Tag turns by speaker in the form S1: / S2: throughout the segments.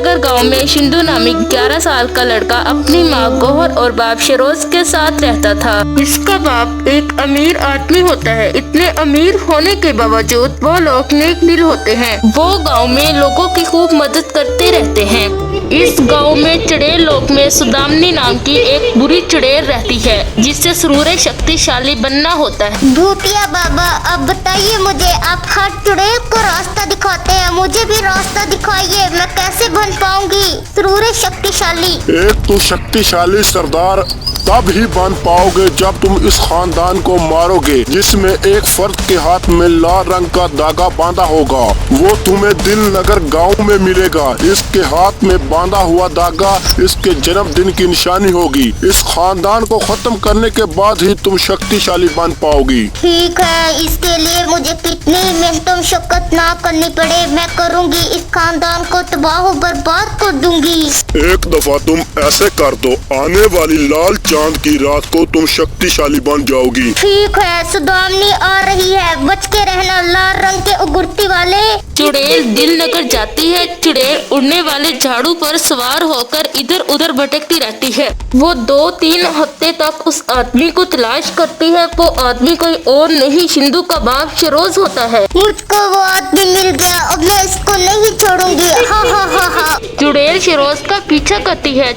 S1: नगर गांव में सिंधु नामी 11 साल का लड़का अपनी माँ गौहर और बाप शेरोज के साथ रहता था। इसका बाप एक अमीर आदमी होता है। इतने अमीर होने के बावजूद वो लोग नेक दिल होते हैं। वो गांव में लोगों की खूब मदद करते रहते हैं। इस गांव में चुड़ैल लोक में सुदामनी नाम की एक बुरी चुड़ैल रहती है, जिससे सूर्य शक्तिशाली बनना होता है।
S2: भूतिया बाबा, अब बताइए मुझे, आप हर चुड़ैल को रास्ता दिखाते हैं, मुझे भी रास्ता दिखाइए। मैं कैसे बन पाऊंगी सूर्य शक्तिशाली?
S3: एक तो शक्तिशाली सरदार तब ही बन पाओगे जब तुम इस खानदान को मारोगे जिसमें एक फर्द के हाथ में लाल रंग का धागा बांधा होगा। वो तुम्हें दिल नगर गांव में मिलेगा। इसके हाथ में बांधा हुआ धागा इसके जन्मदिन की निशानी होगी। इस खानदान को खत्म करने के बाद ही तुम शक्तिशाली बन पाओगी।
S2: ठीक है, इसके लिए मुझे कितनी मेहनत मशक्कत ना करनी पड़े, मैं करूँगी। इस खानदान को तबाह बर्बाद कर दूंगी।
S3: एक दफा तुम ऐसे कर दो, आने वाली लाल चांद की रात को तुम शक्तिशाली बन जाओगी।
S2: ठीक है, सुदामनी आ रही है, बच के रहना लाल रंग के उगुरती वाले।
S1: चुड़ैल दिल नगर जाती है। चुड़ैल उड़ने वाले झाड़ू पर सवार होकर इधर उधर भटकती रहती है। वो 2-3 हफ्ते तक उस आदमी को तलाश करती है। वो आदमी कोई और नहीं, सिंधु का बाप शेरोज होता है।
S2: मुझको वो आदमी मिल गया, अब मैं इसको नहीं छोड़ूंगी। हा हा हा हा।
S1: चुड़ैल शेरोज का पीछा करती है।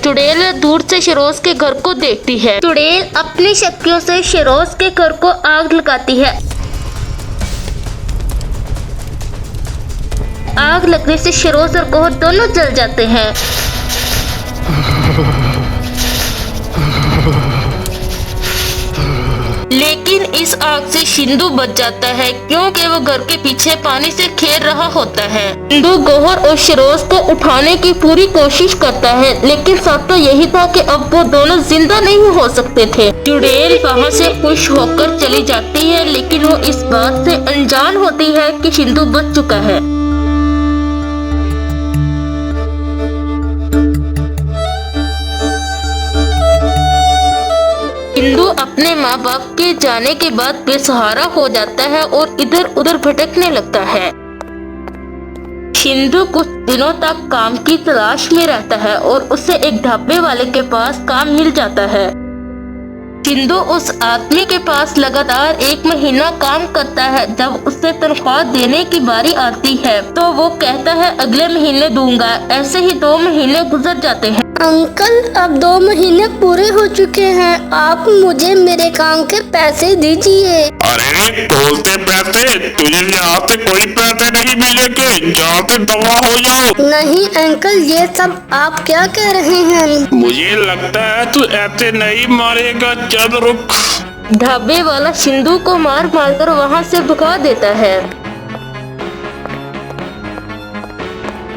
S1: चुड़ैल दूर से शेरोज के घर को देखती है। चुड़ैल अपनी शक्तियों से शेरोज के घर को आग लगाती है। आग लगने से शेरोज और गौहर दोनों जल जाते हैं। लेकिन इस आग से सिंधु बच जाता है, क्योंकि वो घर के पीछे पानी से खेल रहा होता है। सिंधु गौहर और शेरोज को उठाने की पूरी कोशिश करता है, लेकिन सच तो यही था कि अब वो दोनों जिंदा नहीं हो सकते थे। चुड़ैल वहाँ से खुश होकर चली जाती है, लेकिन वो इस बात से अनजान होती है कि सिंधु बच चुका है। सिंधु अपने माँ बाप के जाने के बाद बेसहारा हो जाता है और इधर उधर भटकने लगता है। सिंधु कुछ दिनों तक काम की तलाश में रहता है और उसे एक ढाबे वाले के पास काम मिल जाता है। सिंधु उस आदमी के पास लगातार 1 महीना काम करता है। जब उसे तनख्वाह देने की बारी आती है तो वो कहता है अगले महीने दूंगा। ऐसे ही 2 महीने गुजर जाते हैं।
S2: अंकल, अब 2 महीने पूरे हो चुके हैं, आप मुझे मेरे काम के पैसे दीजिए।
S4: अरे बोलते पैसे, तुझे यहाँ से कोई पैसे नहीं मिलेंगे, जहाँ से दवा हो जाओ।
S2: नहीं अंकल, ये सब आप क्या कह रहे हैं?
S4: मुझे लगता है तू ऐसे नहीं मारेगा, चल रुक।
S1: ढाबे वाला सिंधु को मार मार कर वहाँ से भगा देता है।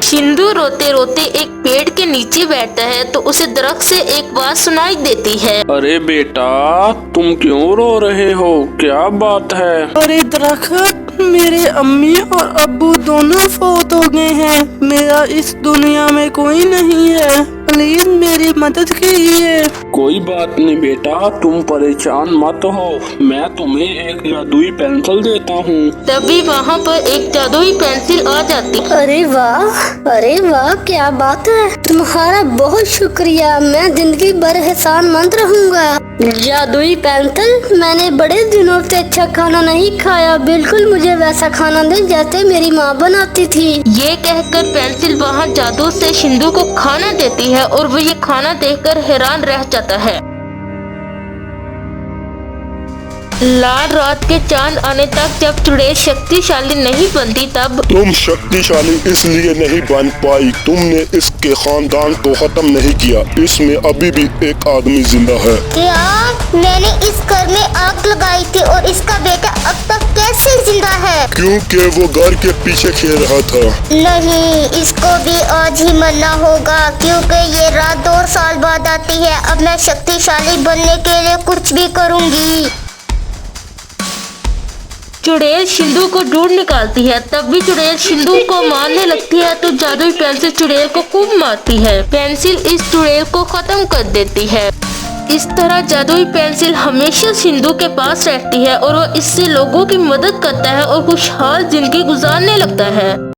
S1: सिंधु रोते रोते एक पेड़ के नीचे बैठता है तो उसे दरख्त से एक बात सुनाई देती है।
S5: अरे बेटा, तुम क्यों रो रहे हो, क्या बात है?
S6: अरे दरख्त, मेरे अम्मी और अब्बू दोनों फौत हो गए हैं। मेरा इस दुनिया में कोई नहीं है, प्लीज मेरी मदद कीजिए।
S5: कोई बात नहीं बेटा, तुम परेशान मत हो, मैं तुम्हें एक जादुई पेंसिल देता हूँ।
S1: तभी वहाँ पर एक जादुई पेंसिल आ जाती है।
S2: अरे वाह, क्या बात है, तुम्हारा बहुत शुक्रिया, मैं जिंदगी भर एहसानमंद रहूँगा। जादुई पेंसिल, मैंने बड़े दिनों से अच्छा खाना नहीं खाया, बिल्कुल मुझे वैसा खाना दे जैसे मेरी माँ बनाती थी।
S1: ये कहकर पेंसिल वहाँ जादू से सिंधु को खाना देती है और वो ये खाना देखकर हैरान रह जाता है। लाल रात के चांद आने तक जब चुड़ैल शक्तिशाली नहीं बनती तब
S3: तुम शक्तिशाली इसलिए नहीं बन पाई, तुमने इसके खानदान को खत्म नहीं किया। इसमें अभी भी एक आदमी जिंदा है।
S2: क्या? मैंने इस घर में आग लगाई थी और इसका बेटा अब तक कैसे जिंदा है?
S3: क्योंकि वो घर के पीछे खेल रहा था।
S2: नहीं, इसको भी आज ही मरना होगा, क्योंकि ये रात 2 साल बाद आती है। अब मैं शक्तिशाली बनने के लिए कुछ भी करूँगी।
S1: चुड़ैल सिंधु को ढूंढ निकालती है। तब भी चुड़ैल सिंधु को मारने लगती है तो जादुई पेंसिल चुड़ैल को खूब मारती है। पेंसिल इस चुड़ैल को खत्म कर देती है। इस तरह जादुई पेंसिल हमेशा सिंधु के पास रहती है और वो इससे लोगों की मदद करता है और खुशहाल जिंदगी गुजारने लगता है।